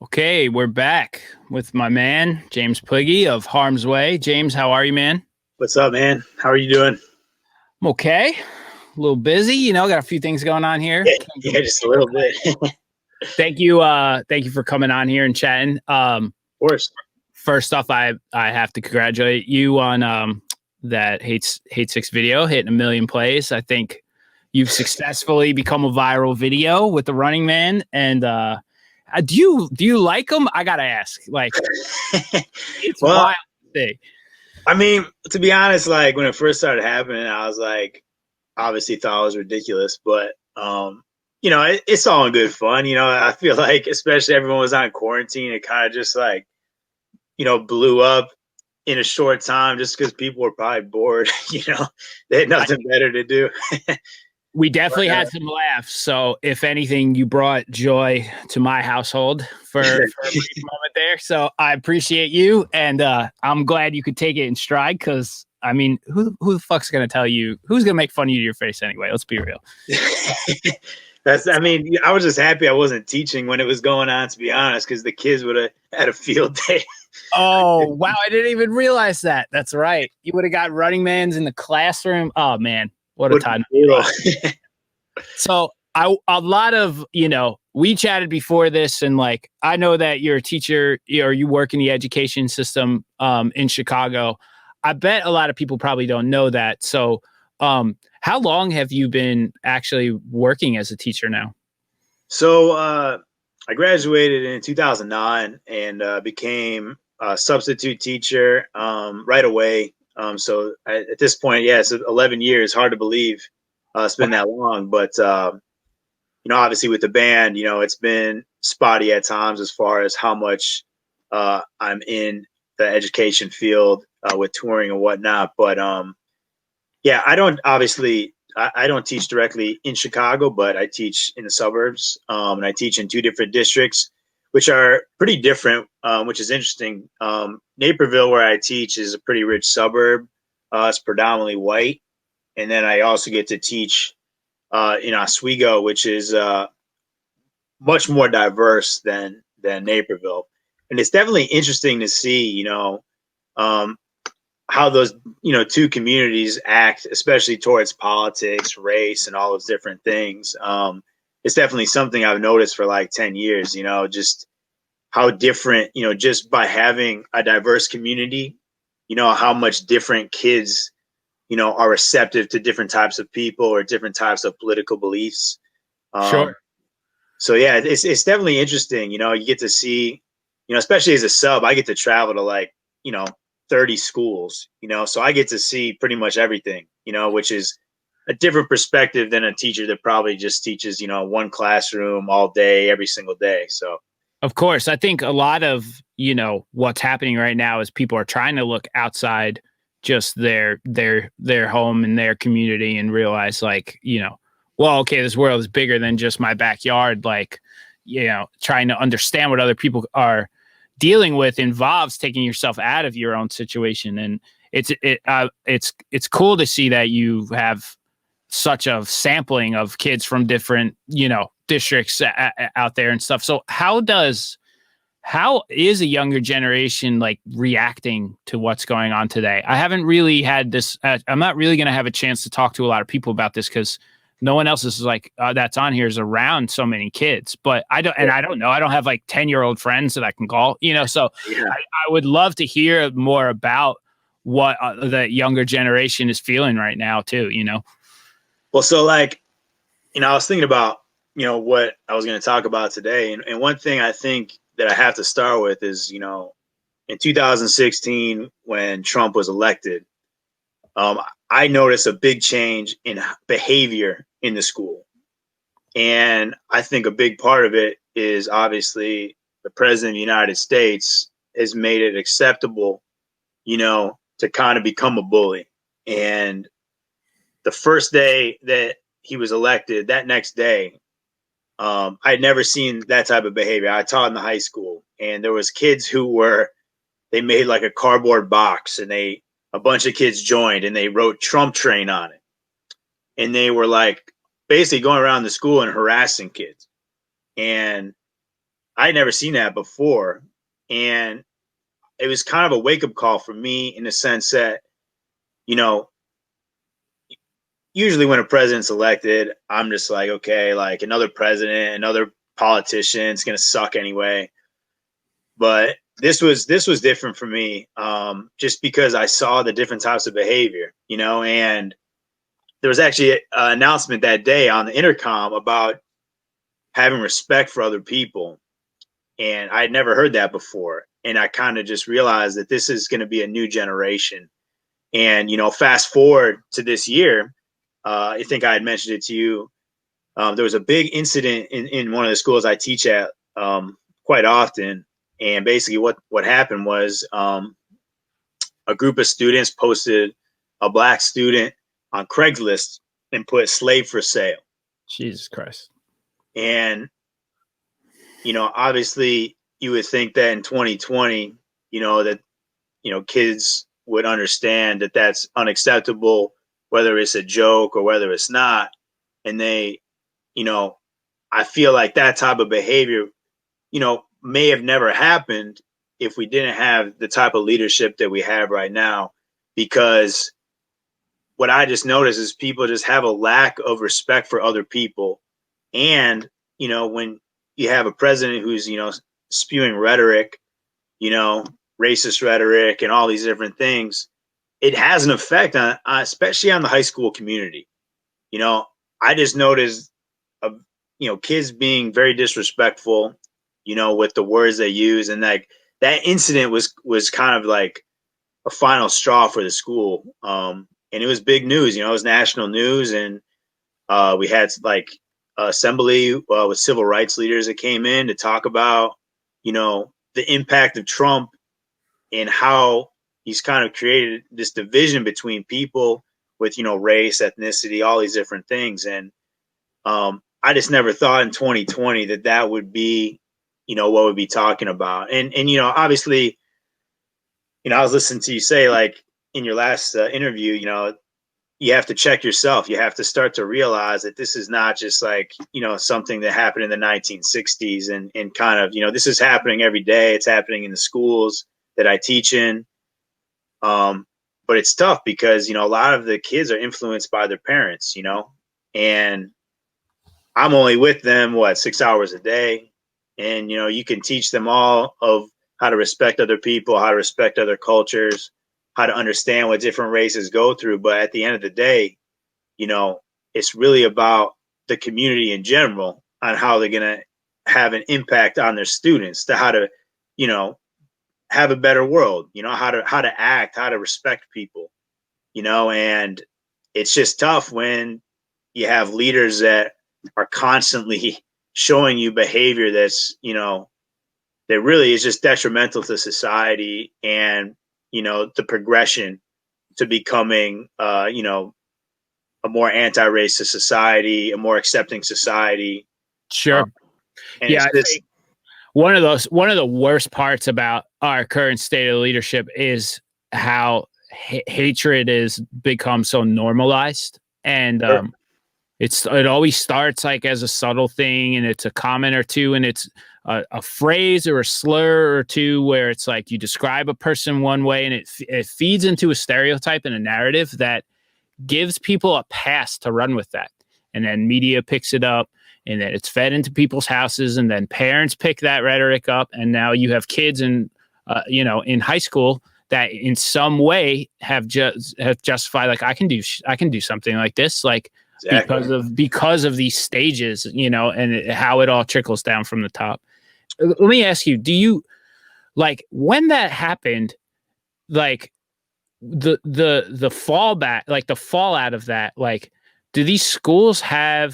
Okay, we're back with my man, James Pligge of Harm's Way. James, how are you, man? What's up, man? How are you doing? I'm okay. A little busy, got a few things going on here. Yeah, Can't yeah, just a little bit. Of thank you for coming on here and chatting. course. First off, I have to congratulate you on that hate six video hitting 1 million plays. I think you've successfully become a viral video with the Running Man. And do you like them? I gotta ask. Like, it's Well, wild to see. I mean, to be honest, like when it first started happening, I was like, obviously thought it was ridiculous, but it's all in good fun. I feel like, especially everyone was on quarantine, it kind of just like, blew up in a short time just because people were probably bored. They had nothing better to do. We definitely But, had some laughs. So, if anything, you brought joy to my household for a brief moment there. So, I appreciate you, and I'm glad you could take it in stride. Because I mean, who the fuck's gonna tell you? Who's gonna make fun of you to your face anyway? Let's be real. I mean, I was just happy I wasn't teaching when it was going on, to be honest, because the kids would have had a field day. Oh wow, I didn't even realize that. That's right. You would have got Running Man's in the classroom. Oh man, what a Would be time. brutal. So a lot of, we chatted before this, and like, I know that you're a teacher or you work in the education system in Chicago. I bet a lot of people probably don't know that. So how long have you been actually working as a teacher now? So I graduated in 2009 and became a substitute teacher right away. At this point, yeah, it's 11 years. Hard to believe it's been that long, but obviously with the band, it's been spotty at times as far as how much I'm in the education field with touring and whatnot. But yeah, I don't teach directly in Chicago, but I teach in the suburbs, and I teach in two different districts, which are pretty different, which is interesting. Naperville, where I teach, is a pretty rich suburb. It's predominantly white, and then I also get to teach in Oswego, which is much more diverse than Naperville, and it's definitely interesting to see, um, how those two communities act, especially towards politics, race, and all those different things. It's definitely something I've noticed for like 10 years. Just how different, just by having a diverse community, how much different kids, are receptive to different types of people or different types of political beliefs. Um, Sure. so yeah, it's definitely interesting. You get to see, especially as a sub, I get to travel to like, 30 schools, so I get to see pretty much everything, which is a different perspective than a teacher that probably just teaches, one classroom all day, every single day. So Of course, I think a lot of, what's happening right now is people are trying to look outside just their home and their community and realize, like, well, okay, this world is bigger than just my backyard. Like, trying to understand what other people are dealing with involves taking yourself out of your own situation. And it's cool to see that you have such a sampling of kids from different, districts out there and stuff. So how is a younger generation like reacting to what's going on today? I haven't really had this. I'm not really going to have a chance to talk to a lot of people about this because no one else is like that's on here is around so many kids. But I don't know. I don't have like 10-year-old friends that I can call. So yeah. I would love to hear more about what the younger generation is feeling right now too. Well, so like, I was thinking about, what I was going to talk about today. And one thing I think that I have to start with is, in 2016, when Trump was elected, I noticed a big change in behavior in the school. And I think a big part of it is obviously the president of the United States has made it acceptable, to kind of become a bully. And the first day that he was elected, that next day, I had never seen that type of behavior. I taught in the high school, and there was kids they made like a cardboard box, and a bunch of kids joined, and they wrote Trump train on it, and they were like basically going around the school and harassing kids. And I had never seen that before. And it was kind of a wake up call for me in the sense that, you know, usually when a president's elected, I'm just like, okay, like another president, another politician, it's going to suck anyway. But this was different for me, just because I saw the different types of behavior, and there was actually an announcement that day on the intercom about having respect for other people, and I had never heard that before, and I kind of just realized that this is going to be a new generation. And fast forward to this year, I think I had mentioned it to you. There was a big incident in one of the schools I teach at, quite often. And basically, what happened was, a group of students posted a black student on Craigslist and put slave for sale. Jesus Christ. And, obviously, you would think that in 2020, that, kids would understand that that's unacceptable, whether it's a joke or whether it's not. And they, you know, I feel like that type of behavior, may have never happened if we didn't have the type of leadership that we have right now. Because what I just noticed is people just have a lack of respect for other people. And, when you have a president who's, spewing rhetoric, you know, racist rhetoric and all these different things, it has an effect on, especially on the high school community. You know, I just noticed, of kids being very disrespectful, with the words they use, and like that incident was kind of like a final straw for the school. And it was big news. It was national news, and we had like assembly with civil rights leaders that came in to talk about, the impact of Trump and how he's kind of created this division between people with, race, ethnicity, all these different things. And I just never thought in 2020 that that would be, what we'd be talking about. And obviously, I was listening to you say, like, in your last interview, you have to check yourself. You have to start to realize that this is not just like, something that happened in the 1960s, and kind of, this is happening every day. It's happening in the schools that I teach in. But it's tough because, a lot of the kids are influenced by their parents, and I'm only with them, 6 hours a day. And, you can teach them all of how to respect other people, how to respect other cultures, how to understand what different races go through. But at the end of the day, you know, it's really about the community in general on how they're going to have an impact on their students, to how to, you know, have a better world, how to act, how to respect people, and it's just tough when you have leaders that are constantly showing you behavior that's, that really is just detrimental to society and, the progression to becoming, a more anti-racist society, a more accepting society. Sure. And Yeah, it's I this, think one of the worst parts about our current state of leadership is how hatred is become so normalized. And it always starts like as a subtle thing, and it's a comment or two, and it's a phrase or a slur or two where it's like you describe a person one way, and it feeds into a stereotype and a narrative that gives people a pass to run with that. And then media picks it up, and then it's fed into people's houses, and then parents pick that rhetoric up. And now you have kids in high school that in some way have justified, like, I can do something like this, like, exactly. because of these stages, and how it all trickles down from the top. Let me ask you, do you, like, when that happened, like, the fallback, like the fallout of that, like, do these schools are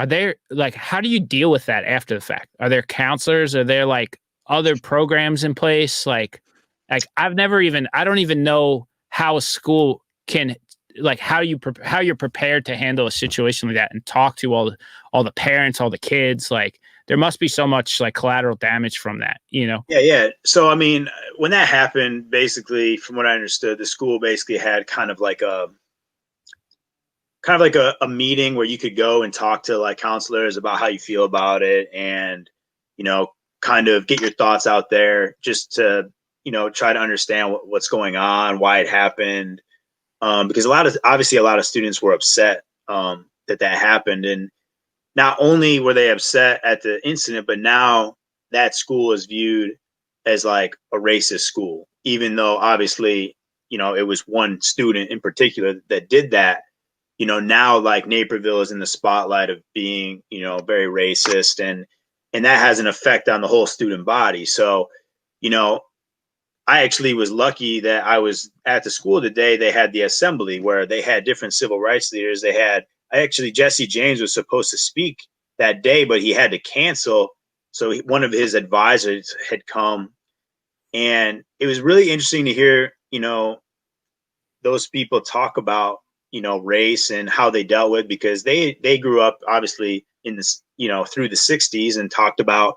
there, like, how do you deal with that after the fact? Are there counselors? Are there like other programs in place? Like I don't even know how a school can, like, how you're prepared to handle a situation like that and talk to all the parents, all the kids. Like, there must be so much like collateral damage from that. Yeah, yeah. So, I mean, when that happened, basically, from what I understood, the school basically had kind of like a meeting where you could go and talk to like counselors about how you feel about it, and, you know, kind of get your thoughts out there just to, try to understand what's going on, why it happened. Because obviously a lot of students were upset that happened. And not only were they upset at the incident, but now that school is viewed as like a racist school, even though obviously, it was one student in particular that did that. Now like Naperville is in the spotlight of being, very racist, and that has an effect on the whole student body. So, you know, I actually was lucky that I was at the school today. They had the assembly where they had different civil rights leaders. Jesse James was supposed to speak that day, but he had to cancel. So one of his advisors had come, and it was really interesting to hear, those people talk about, race and how they dealt with, because they grew up obviously in this, through the 60s, and talked about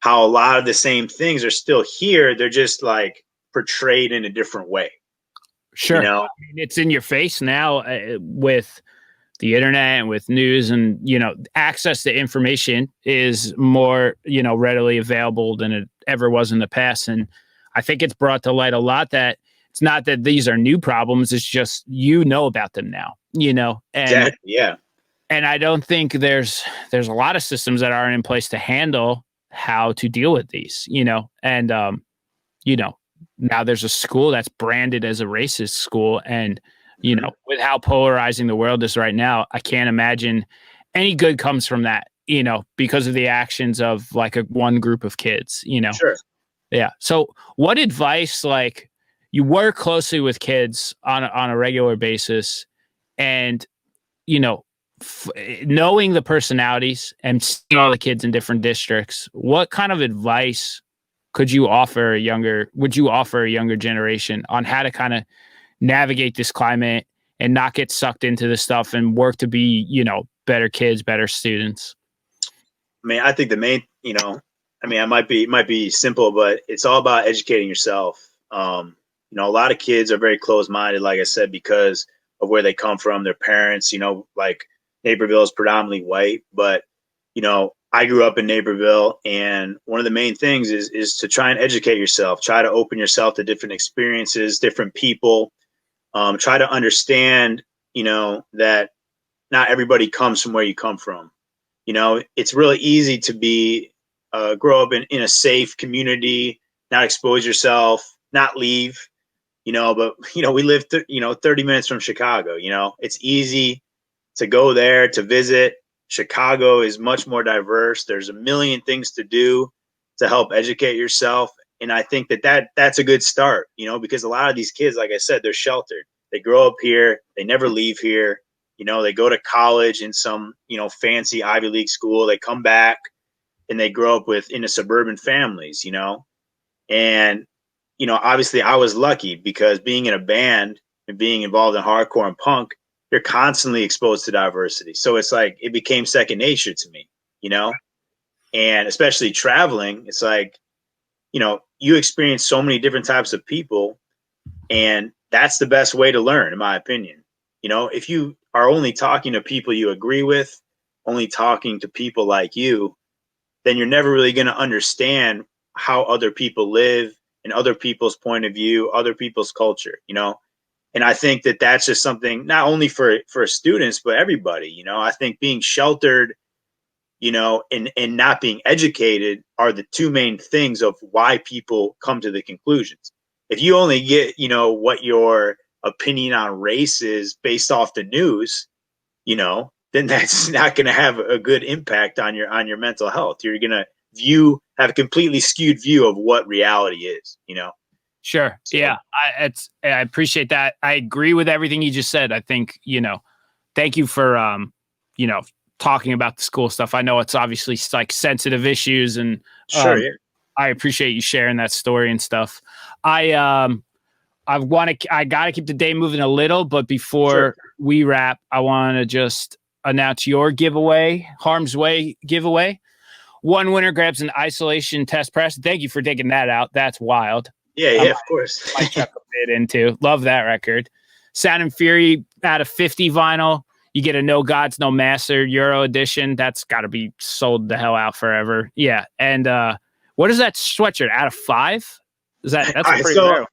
how a lot of the same things are still here. They're just like portrayed in a different way. Sure. I mean, it's in your face now with the internet and with news, and, access to information is more, readily available than it ever was in the past. And I think it's brought to light a lot that it's not that these are new problems. It's just, about them now, and exactly, yeah. And I don't think there's a lot of systems that aren't in place to handle how to deal with these, and, now there's a school that's branded as a racist school. And, with how polarizing the world is right now, I can't imagine any good comes from that, because of the actions of like one group of kids, Sure. Yeah. So what advice, like, you work closely with kids on a regular basis, and, knowing the personalities and seeing all the kids in different districts, what kind of advice would you offer a younger generation on how to kind of navigate this climate and not get sucked into this stuff and work to be, better kids, better students? I mean, I think the main, it might be simple, but it's all about educating yourself. A lot of kids are very closed-minded, like I said, because of where they come from, their parents, like Naperville is predominantly white, but, I grew up in Naperville, and one of the main things is to try and educate yourself, try to open yourself to different experiences, different people, try to understand, that not everybody comes from where you come from. It's really easy to grow up in a safe community, not expose yourself, not leave, but, we live, 30 minutes from Chicago. It's easy to go there to visit. Chicago is much more diverse. There's a million things to do to help educate yourself. And I think that's a good start, because a lot of these kids, like I said, they're sheltered. They grow up here. They never leave here. They go to college in some, fancy Ivy League school. They come back and they grow up in a suburban families, and, obviously I was lucky because being in a band and being involved in hardcore and punk, you're constantly exposed to diversity. So it's like, it became second nature to me, and especially traveling, it's like, you experience so many different types of people, and that's the best way to learn, in my opinion. If you are only talking to people you agree with, only talking to people like you, then you're never really going to understand how other people live and other people's point of view, other people's culture, And I think that that's just something not only for students, but everybody. I think being sheltered, and not being educated are the two main things of why people come to the conclusions. If you only get, what your opinion on race is based off the news, then that's not going to have a good impact on your mental health. You're going to have a completely skewed view of what reality is, Sure. So, yeah. I appreciate that. I agree with everything you just said. I think, thank you for, talking about the school stuff. I know it's obviously like sensitive issues, and sure, yeah. I appreciate you sharing that story and stuff. I got to keep the day moving a little, but before we wrap, I want to just announce your giveaway, Harm's Way giveaway. One winner grabs an isolation test press. Thank you for digging that out. That's wild. Yeah, of course. I chuck a bit into. Love that record. Sound and Fury out of 50 vinyl. You get a No Gods, No Master Euro edition. That's got to be sold the hell out forever. Yeah. And What is that sweatshirt out of 5? That's All a right, pretty so rare.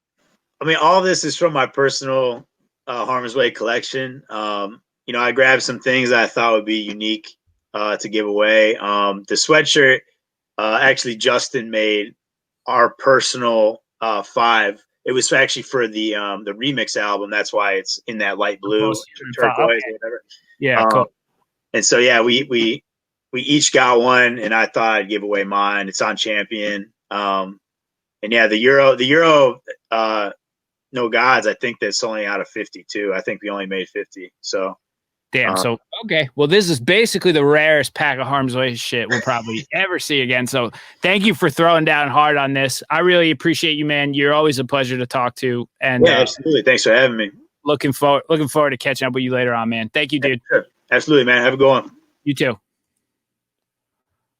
I mean, all this is from my personal Harm's Way collection. I grabbed some things that I thought would be unique to give away. The sweatshirt, actually, Justin made our personal 5. It was actually for the remix album. That's why it's in that light blue, turquoise, Okay. or whatever. Yeah, Um, cool. and so yeah, we each got one, and I thought I'd give away mine. It's on Champion. And yeah, the Euro, no gods. I think that's only out of 52. I think we only made 50. So Damn. uh, So, okay. Well, this is basically the rarest pack of Harm's Way shit we'll probably ever see again. So, thank you for throwing down hard on this. I really appreciate you, man. You're always a pleasure to talk to. And yeah, absolutely. Thanks for having me. looking forward to catching up with you later on, man. Thank you, dude. Sure. Absolutely, man. Have a good one. You too.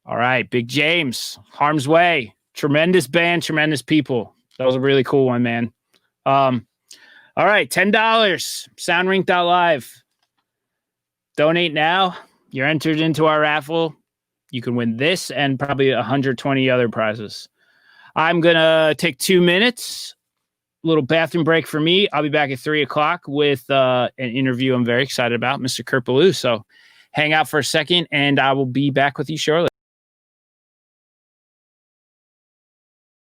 All right, Big James, Harm's Way, tremendous band, tremendous people. That was a really cool one, man. All right, $10, soundrink.live. Donate now. You're entered into our raffle. You can win this and probably 120 other prizes. I'm going to take 2 minutes, a little bathroom break for me. I'll be back at 3 o'clock with an interview I'm very excited about, Mr. Kurt Ballou. So hang out for a second, and I will be back with you shortly.